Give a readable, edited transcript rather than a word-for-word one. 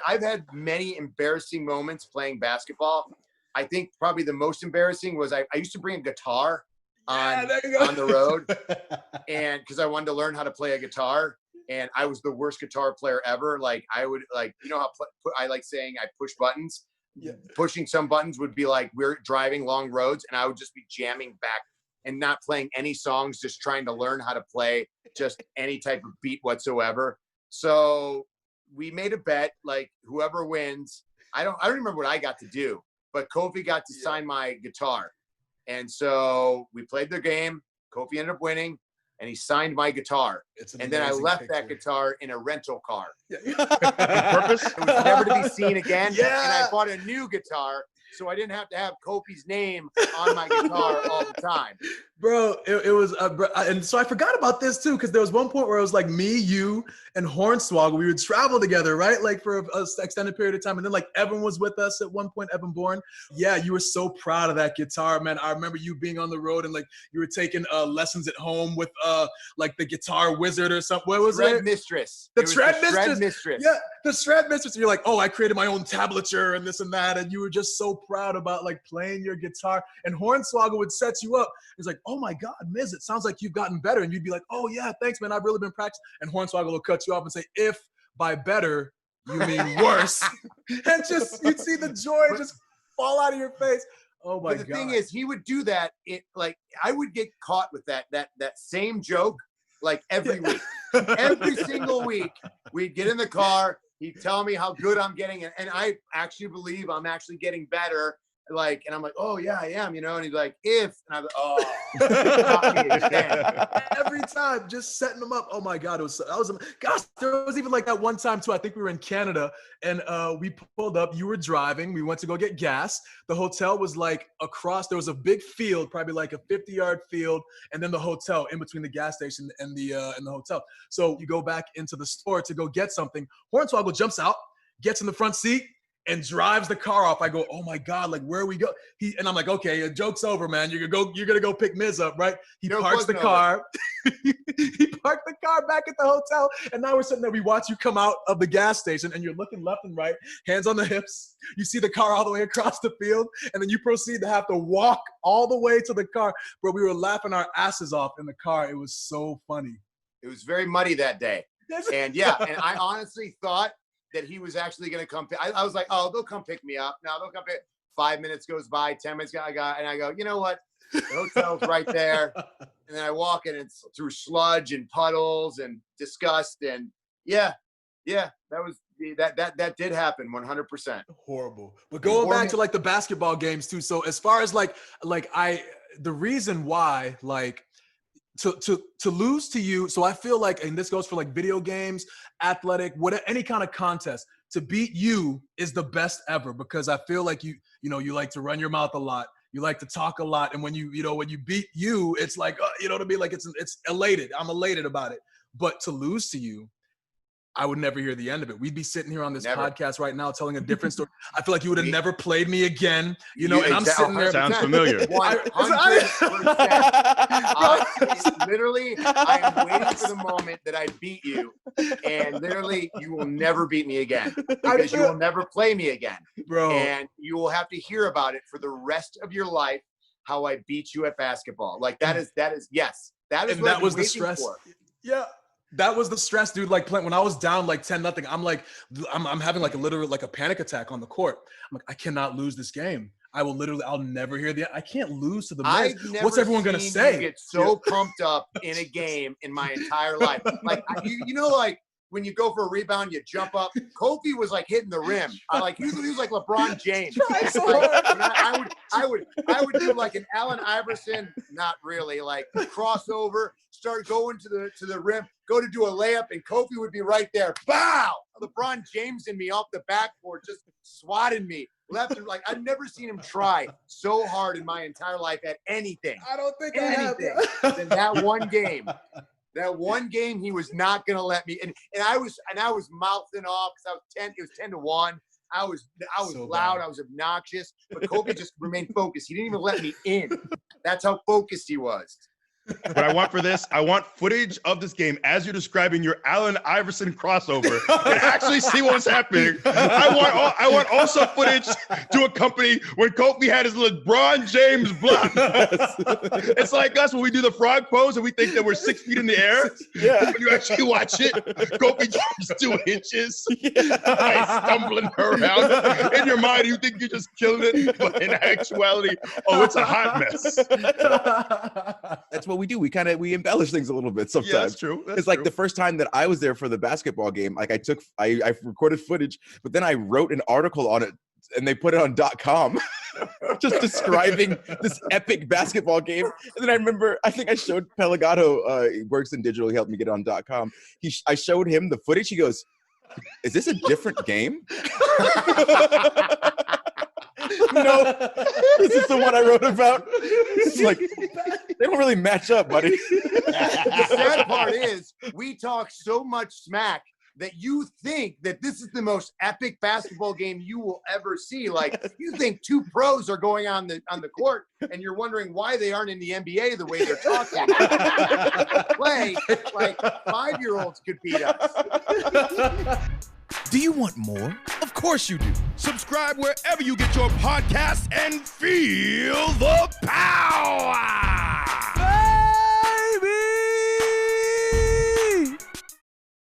I've had many embarrassing moments playing basketball. I think probably the most embarrassing was I used to bring a guitar on the road, and because I wanted to learn how to play a guitar, and I was the worst guitar player ever. Like I would how I like saying I push buttons. Yeah. Pushing some buttons would be like we're driving long roads, and I would just be jamming back and not playing any songs, just trying to learn how to play just any type of beat whatsoever. So we made a bet, like whoever wins, I don't remember what I got to do, but Kofi got to sign my guitar. And so we played the game. Kofi ended up winning, and he signed my guitar. And then I left that guitar in a rental car. Purpose? It was never to be seen again. Yeah. And I bought a new guitar, so I didn't have to have Kofi's name on my guitar all the time. Bro, it was, and so I forgot about this too, because there was one point where it was like me, you, and Hornswoggle. We would travel together, right? Like for an extended period of time. And then like Evan was with us at one point, Evan Bourne. Yeah, you were so proud of that guitar, man. I remember you being on the road and like you were taking lessons at home with like the Guitar Wizard or something. What was it? Mistress. The Shred Mistress. Yeah, the Shred Mistress. And you're like, oh, I created my own tablature and this and that. And you were just so proud about like playing your guitar. And Hornswoggle would set you up. He's like, oh my God, Miz, it sounds like you've gotten better. And you'd be like, oh yeah, thanks, man. I've really been practicing. And Hornswoggle will cut you off and say, if by better you mean worse. And just you'd see the joy just fall out of your face. Oh my God. But the thing is, he would do that. Like I would get caught with that same joke like every week. Every single week, we'd get in the car. He'd tell me how good I'm getting, and I actually believe I'm actually getting better. Like, and I'm like, oh yeah, I am, and he's like, if, and I'm like, oh, every time, just setting them up. Oh my God, gosh, there was even like that one time too. I think we were in Canada, and we pulled up. You were driving. We went to go get gas. The hotel was like across. There was a big field, probably like a 50-yard field, and then the hotel in between the gas station and the hotel. So you go back into the store to go get something. Hornswoggle jumps out, gets in the front seat, and drives the car off. I go, oh my God, like where we go? And I'm like, okay, the joke's over, man. You're gonna go pick Miz up, right? He parks the car. He parked the car back at the hotel, and now we're sitting there. We watch you come out of the gas station, and you're looking left and right, hands on the hips. You see the car all the way across the field, and then you proceed to have to walk all the way to the car. Bro, we were laughing our asses off in the car. It was so funny. It was very muddy that day, and yeah, and I honestly thought that he was actually going to come. I was like, oh, they'll come pick me up. Now they'll come pick. 5 minutes goes by, 10 minutes, and I go, you know what? The hotel's right there. And then I walk in, and it's through sludge and puddles and disgust. And yeah, that did happen 100%. Horrible. But going back to like the basketball games too. So as far as the reason why, like, to lose to you, so I feel like, and this goes for like video games, athletic, any kind of contest, to beat you is the best ever, because I feel like you like to run your mouth a lot, you like to talk a lot, and when you beat you, it's like, you know what I mean, like it's elated. I'm elated about it. But to lose to you, I would never hear the end of it. We'd be sitting here on this podcast right now telling a different story. I feel like you would have never played me again, and I'm sitting there. Sounds familiar. 100%. Literally, I am waiting for the moment that I beat you, and literally, you will never beat me again, because you will never play me again, bro. And you will have to hear about it for the rest of your life, how I beat you at basketball. Like that is yes, that is. And what that was the stress. For. Yeah. That was the stress, dude. Like when I was down like 10-0, I'm like, I'm having like a literal like a panic attack on the court. I'm like, I cannot lose this game. I'll never hear I can't lose to the Miz. What's everyone gonna say? You get so pumped up in a game in my entire life. Like like when you go for a rebound, you jump up. Kofi was like hitting the rim. He was like LeBron James. I would do like an Allen Iverson, not really, like crossover, start going to the rim, go to do a layup, and Kofi would be right there. Bow! LeBron James in me off the backboard, just swatting me left and right. I've never seen him try so hard in my entire life at anything. I don't think anything than that one game. That one game, he was not going to let me. And I was mouthing off because I was 10. It was 10-1. I was so loud. Bad. I was obnoxious. But Kobe just remained focused. He didn't even let me in. That's how focused he was. What I want for this, I want footage of this game as you're describing your Allen Iverson crossover and actually see what's happening. I want also footage to accompany when Kofi had his LeBron James block. It's like us when we do the frog pose and we think that we're 6 feet in the air. Yeah. When you actually watch it, Kofi jumps 2 inches, stumbling around. In your mind, you think you're just killing it, but in actuality, it's a hot mess. That's what we do. We embellish things a little bit sometimes. Yeah, that's true. It's like the first time that I was there for the basketball game, like I recorded footage, but then I wrote an article on it and they put it on .com just describing this epic basketball game. And then I remember, I think I showed Pelagato, he works in digital, he helped me get it on .com. I showed him the footage. He goes, "Is this a different game?" No, this is the one I wrote about. It's like, they don't really match up, buddy. The sad part is we talk so much smack that you think that this is the most epic basketball game you will ever see. Like, you think 2 pros are going on the court and you're wondering why they aren't in the NBA the way they're talking. Play like 5-year-olds could beat us. Do you want more? Of course you do. Subscribe wherever you get your podcasts and feel the power.